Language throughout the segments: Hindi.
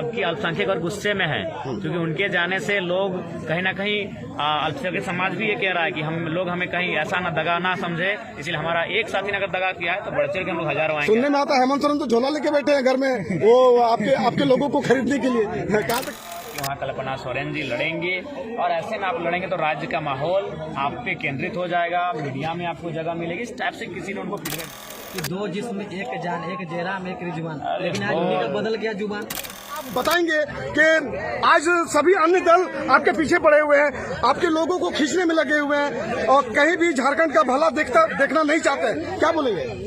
जबकि अल्पसंख्यक और गुस्से में है, क्योंकि उनके जाने से लोग कहीं ना कहीं अल्पसंख्यक समाज भी ये कह रहा है कि हम लोग हमें कहीं ऐसा ना दगा ना समझे, इसलिए हमारा एक साथी ने अगर दगा किया है तो बढ़ चढ़ के हम लोग हजारों आएंगे। सुनने में आता है हेमंत सोरेन तो झोला लेके बैठे हैं घर में, वो आपके लोगों को खरीदने के लिए। कहाँ तक वहाँ कल्पना सोरेन जी लड़ेंगे, और ऐसे में आप लड़ेंगे तो राज्य का माहौल आप पे केंद्रित हो जाएगा, मीडिया में आपको जगह मिलेगी। इस टाइप से किसी ने उनको फीडबैक कि दो जिस्म एक जान, एक जयराम एक रिजवान, लेकिन आज उन्हीं का बदल गया जुबान। आप बताएंगे कि आज सभी अन्य दल आपके पीछे पड़े हुए हैं, आपके लोगों को खींचने में लगे हुए हैं और कहीं भी झारखंड का भला देखना नहीं चाहते, क्या बोलेंगे?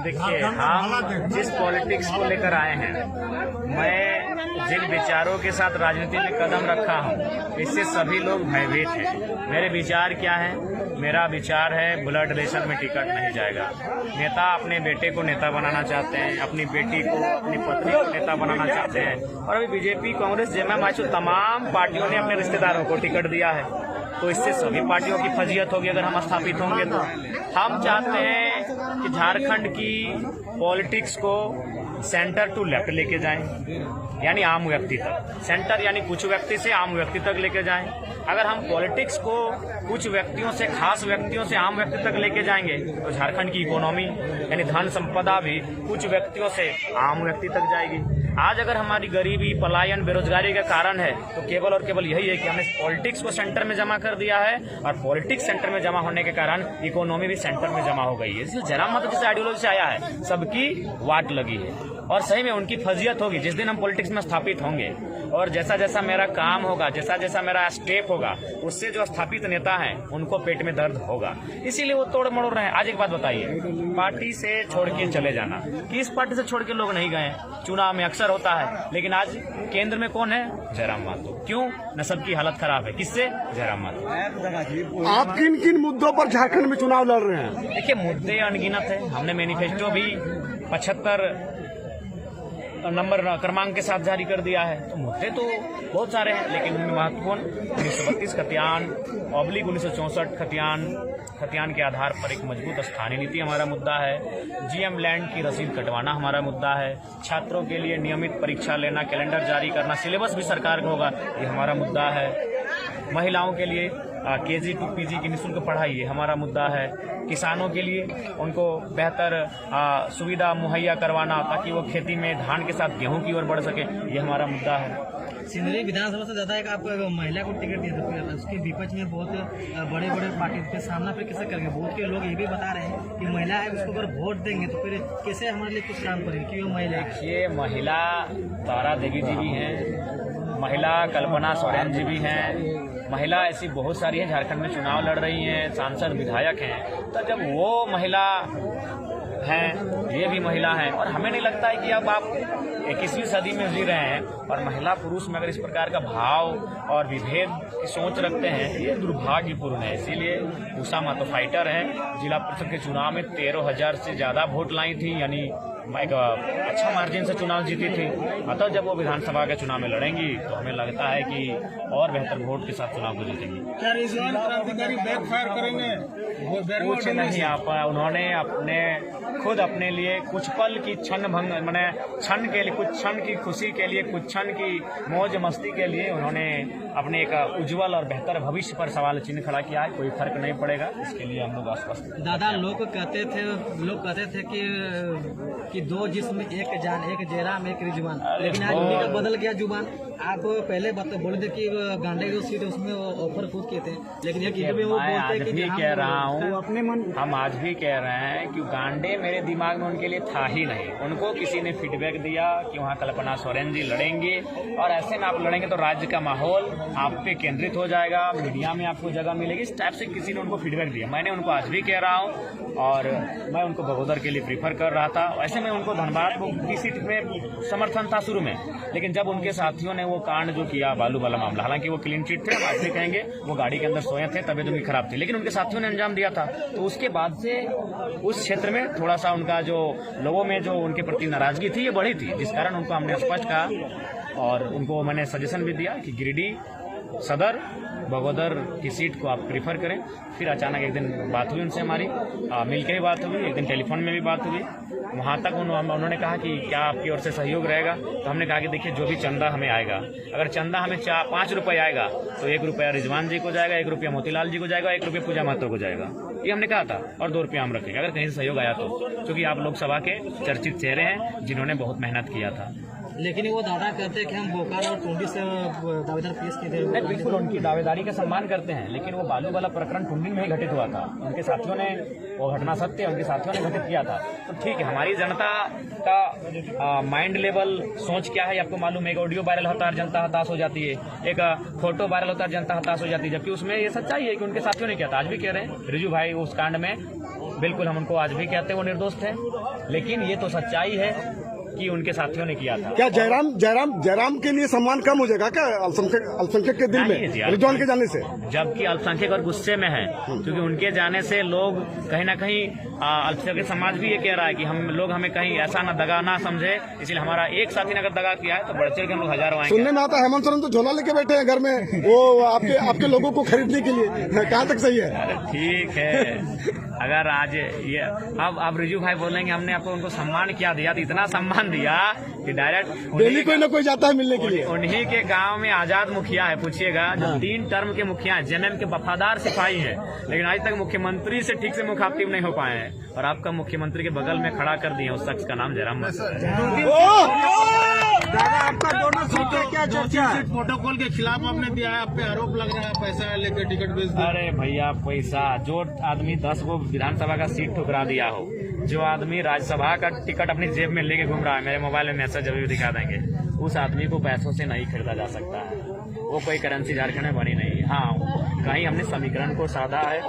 देखिए, हम जिस पॉलिटिक्स को लेकर आए हैं, मैं जिन विचारों के साथ राजनीति में कदम रखा हूं, इससे सभी लोग भयभीत हैं। मेरे विचार क्या हैं? मेरा विचार है ब्लड रिलेशन में टिकट नहीं जाएगा। नेता अपने बेटे को नेता बनाना चाहते हैं, अपनी बेटी को, अपनी पत्नी को नेता बनाना चाहते हैं, और अभी बीजेपी, कांग्रेस, जेएमएम तमाम पार्टियों ने अपने रिश्तेदारों को टिकट दिया है, तो इससे सभी पार्टियों की फजीयत होगी अगर हम स्थापित होंगे। तो हम चाहते हैं कि झारखंड की पॉलिटिक्स को सेंटर टू लेफ्ट लेके जाएं, यानी आम व्यक्ति तक। सेंटर यानी कुछ व्यक्ति से आम व्यक्ति तक लेके जाएं। अगर हम पॉलिटिक्स को कुछ व्यक्तियों से, खास व्यक्तियों से आम व्यक्ति तक लेके जाएंगे तो झारखंड की इकोनॉमी यानी धन संपदा भी कुछ व्यक्तियों से आम व्यक्ति तक जाएगी। आज अगर हमारी गरीबी, पलायन, बेरोजगारी का कारण है तो केवल और केवल यही है कि हमने पॉलिटिक्स को सेंटर में जमा कर दिया है, और पॉलिटिक्स सेंटर में जमा होने के कारण इकोनॉमी भी सेंटर में जमा हो गई है। इसलिए जयराम महतो जिस आइडियोलॉजी से आया है, सबकी वाट लगी है, और सही में उनकी फजीयत होगी जिस दिन हम पॉलिटिक्स में स्थापित होंगे। और जैसा जैसा मेरा काम होगा, जैसा जैसा मेरा स्टेप होगा, उससे जो स्थापित नेता हैं उनको पेट में दर्द होगा, इसीलिए वो तोड़ मरोड़ रहे हैं। आज एक बात बताइए, पार्टी से छोड़ के चले जाना, किस पार्टी से छोड़ के लोग नहीं गए? चुनाव में अक्सर होता है, लेकिन आज केंद्र में कौन है? जयराम महतो। क्यों? न सबकी हालत खराब है, किससे? जयराम महतो। आप किन किन मुद्दों पर झारखंड में चुनाव लड़ रहे हैं? देखिए, मुद्दे अनगिनत है। हमने मैनिफेस्टो भी 75 नंबर क्रमांक के साथ जारी कर दिया है, तो मुद्दे तो बहुत सारे हैं, लेकिन उनमें महत्वपूर्ण 1932 खतियान, 1964 खतियान के आधार पर एक मजबूत स्थानीय नीति हमारा मुद्दा है। जीएम लैंड की रसीद कटवाना हमारा मुद्दा है। छात्रों के लिए नियमित परीक्षा लेना, कैलेंडर जारी करना, सिलेबस भी सरकार का होगा, ये हमारा मुद्दा है। महिलाओं के लिए केजी टू पीजी की निःशुल्क पढ़ाई, ये हमारा मुद्दा है। किसानों के लिए उनको बेहतर सुविधा मुहैया करवाना ताकि वो खेती में धान के साथ गेहूं की ओर बढ़ सके, ये हमारा मुद्दा है। सिंदरी विधानसभा से ज्यादा एक आपको महिला को टिकट दिया था, उसके विपक्ष में बहुत बड़े बड़े पार्टी के सामना फिर कैसे करेंगे? बहुत के लोग ये भी बता रहे हैं कि महिला है, उसको अगर वोट देंगे तो फिर कैसे हमारे लिए कुछ काम करेंगे कि वो महिला है। ये महिला तारा देवी जी भी हैं, महिला कल्पना सोरेन जी भी हैं, महिला ऐसी बहुत सारी है झारखंड में चुनाव लड़ रही हैं, सांसद विधायक हैं। तो जब वो महिला हैं, ये भी महिला हैं, और हमें नहीं लगता है कि अब आप 21वीं सदी में जी रहे हैं और महिला पुरुष में अगर इस प्रकार का भाव और विभेद की सोच रखते हैं, ये दुर्भाग्यपूर्ण है। इसीलिए उषा महतो फाइटर हैं, जिला परिषद के चुनाव में 13,000 से ज्यादा वोट लाई थी, यानी एक अच्छा मार्जिन से चुनाव जीती थी। अतः जब वो विधानसभा के चुनाव में लड़ेंगी तो हमें लगता है कि और बेहतर वोट के साथ चुनाव को जीतेंगी। क्या रिजवान क्रांतिकारी बैकफायर करेंगे? कुछ नहीं आ पाया। उन्होंने खुद अपने लिए कुछ पल की क्षण के लिए, कुछ क्षण की खुशी के लिए, कुछ क्षण की मौज मस्ती के लिए उन्होंने अपने एक उज्जवल और बेहतर भविष्य पर सवाल चिन्ह खड़ा किया है। कोई फर्क नहीं पड़ेगा, इसके लिए हम लोग आश्वस्त। दादा, लोग कहते थे कि दो जिस्म एक जान, एक जयराम एक रिजवान, लेकिन आज उन्हीं का बदल गया जुबान। आप पहले बोले थे कि गांडे जो सीट है उसमें ऑफर खुद किए थे, लेकिन ये वो बोलते हैं कि कह रहा हूँ, अपने मन हम आज भी कह रहे हैं कि गांडे मेरे दिमाग में उनके लिए था ही नहीं। उनको किसी ने फीडबैक दिया कि वहाँ कल्पना सोरेन जी लड़ेंगे, और ऐसे में आप लड़ेंगे तो राज्य का माहौल आप पे केंद्रित हो जाएगा, मीडिया में आपको जगह मिलेगी। इस टाइप से किसी ने उनको फीडबैक दिया। मैंने उनको आज भी कह रहा हूँ, और मैं उनको बगोदर के लिए प्रीफर कर रहा था। ऐसे में उनको धनबाद की सीट में समर्थन था शुरू में, लेकिन जब उनके साथियों ने वो कांड जो किया, बालू वाला मामला, हालांकि वो क्लीन चिट थे, हम आज भी कहेंगे वो गाड़ी के अंदर सोए थे, तबीयत उनकी खराब थी, लेकिन उनके साथियों ने अंजाम दिया था। तो उसके बाद से उस क्षेत्र में थोड़ा सा उनका जो लोगों में जो उनके प्रति नाराजगी थी, ये बढ़ी थी, जिस कारण उनको हमने स्पष्ट कहा, और उनको मैंने सजेशन भी दिया कि गिरिडीह सदर बगोदर की सीट को आप प्रीफर करें। फिर अचानक एक दिन बात हुई उनसे हमारी, मिल के ही बात हुई, एक दिन टेलीफोन में भी बात हुई। वहाँ तक उन्होंने कहा कि क्या आपकी ओर से सहयोग रहेगा, तो हमने कहा कि देखिए जो भी चंदा हमें आएगा, अगर चंदा हमें 5 रुपये आएगा तो 1 रुपया रिजवान जी को जाएगा, 1 रुपया मोतीलाल जी को जाएगा, 1 रुपया पूजा महतो को जाएगा, ये हमने कहा था, और 2 रुपया हम रखेंगे अगर कहीं से सहयोग आया तो, क्योंकि आप लोकसभा के चर्चित चेहरे हैं जिन्होंने बहुत मेहनत किया था। लेकिन वो दावा करते हैं कि हम बोकारो और टुंडी से दावेदार पेश किए थे। नहीं, बिल्कुल उनकी दावेदारी का सम्मान करते हैं, लेकिन वो बालू वाला प्रकरण टुंडी में ही घटित हुआ था। उनके साथियों ने, वो घटना सत्य उनके साथियों ने घटित किया था। तो ठीक है, हमारी जनता का माइंड लेवल, सोच क्या है आपको मालूम है। एक ऑडियो वायरल होता है, जनता हताश हो जाती है, एक फोटो वायरल होता है, जनता हताश हो जाती है, जबकि उसमें ये सच्चाई है कि उनके साथियों ने किया था। आज भी कह रहे हैं रिजू भाई उस कांड में, बिल्कुल हम उनको आज भी कहते हैं वो निर्दोष थे, लेकिन ये तो सच्चाई है कि उनके साथियों ने किया था। क्या जयराम के लिए सम्मान कम हो जाएगा क्या अल्पसंख्यक के दिल में रिजवान के जाने से? जबकि अल्पसंख्यक और गुस्से में है, क्योंकि उनके जाने से लोग कहीं ना कहीं अल्पसंख्यक समाज भी ये कह रहा है कि हम लोग हमें कहीं ऐसा ना दगा ना समझे, इसलिए हमारा एक साथी ने अगर दगा किया है तो बढ़ चढ़ के हम लोग हजारों आएंगे। सुनने में आता है हेमंत सोरेन तो झोला लेके बैठे हैं घर में, वो आपके लोगों को खरीदने के लिए, कहाँ तक सही है? अरे ठीक है, अगर आज ये अब रिजू भाई बोलेंगे हमने आपको उनको सम्मान क्या दिया, तो इतना सम्मान दिया कि डायरेक्ट डेली कोई ना कोई जाता है मिलने के लिए। उन्हीं के गांव में आजाद मुखिया है, पूछिएगा, जो 3 टर्म के मुखिया हैं, जेएमएम के वफादार सिपाही हैं, लेकिन आज तक मुख्यमंत्री से ठीक से मुखातिब नहीं हो पाए हैं, और आपका मुख्यमंत्री के बगल में खड़ा कर दिए उस शख्स का नाम जयराम माथुर है। आपका दोनों सीटें क्या चर्चा प्रोटोकॉल के खिलाफ आपने दिया है, आप पे आरोप लग रहा है पैसा लेकर टिकट बेच दिया। अरे भैया, पैसा, जो आदमी 10 गो विधानसभा का सीट ठुकरा दिया हो, जो आदमी राज्यसभा का टिकट अपनी जेब में लेके घूम रहा है, मेरे मोबाइल में मैसेज अभी भी दिखा देंगे, उस आदमी को पैसों से नहीं खरीदा जा सकता है। वो कोई करेंसी झारखंड में बनी नहीं। हाँ, कहीं हमने समीकरण को साधा है,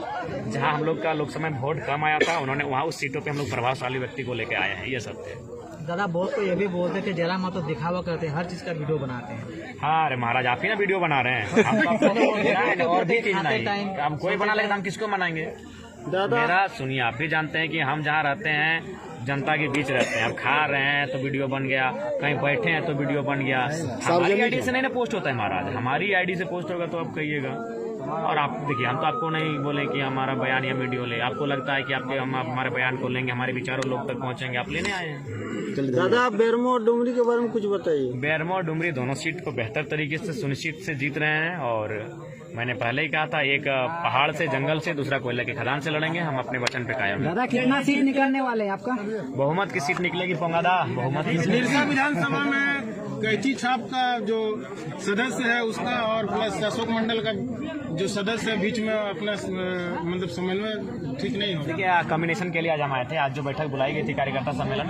जहाँ हम लोग का लोकसभा में वोट कम आया था, उन्होंने वहाँ उस सीटों पे हम लोग प्रभावशाली व्यक्ति को लेके आए हैं, ये सत्य है। दादा बहुत तो ये भी बोलते हैं कि जयराम माथुर तो दिखावा करते हैं, हर चीज का वीडियो बनाते हैं। हाँ, अरे महाराज, आप ही ना वीडियो बना रहे हैं, हम तो आपको और भी चीज नहीं, हम कोई बना लेंगे, हम किसको बनाएंगे? मेरा सुनिए, आप भी जानते हैं कि हम जहाँ रहते हैं जनता के बीच रहते हैं, अब खा रहे हैं तो वीडियो बन गया, कहीं बैठे हैं तो वीडियो बन गया। हमारी आईडी से नहीं ना पोस्ट होता है महाराज, हमारी आईडी से पोस्ट होगा तो आप कहिएगा। और आप देखिए, हम तो आपको नहीं बोले कि हमारा बयान या वीडियो ले, आपको लगता है कि हम हमारे बयान को लेंगे, हमारे विचारों लोग तक पहुंचेंगे, आप लेने आए हैं। दादा, बेरमो और डुमरी के बारे में कुछ बताइए। बेरमो और डुमरी दोनों सीट को बेहतर तरीके से सुनिश्चित से जीत रहे हैं, और मैंने पहले ही कहा था, एक पहाड़ से, जंगल से, दूसरा कोयले की खदान से लड़ेंगे, हम अपने वचन पे कायम हैं। दादा कितना सीट निकलने वाले हैं आपका? बहुमत की सीट निकलेगी पोंगादा, बहुमत की सिरसा विधानसभा में कैची छाप का जो सदस्य है उसका, और प्लस अशोक मंडल का जो सदस्य है, बीच में अपना मतलब समन्वय ठीक नहीं हो। देखिए, कम्बिनेशन के लिए आज हम आए थे, आज जो बैठक बुलाई गई थी कार्यकर्ता सम्मेलन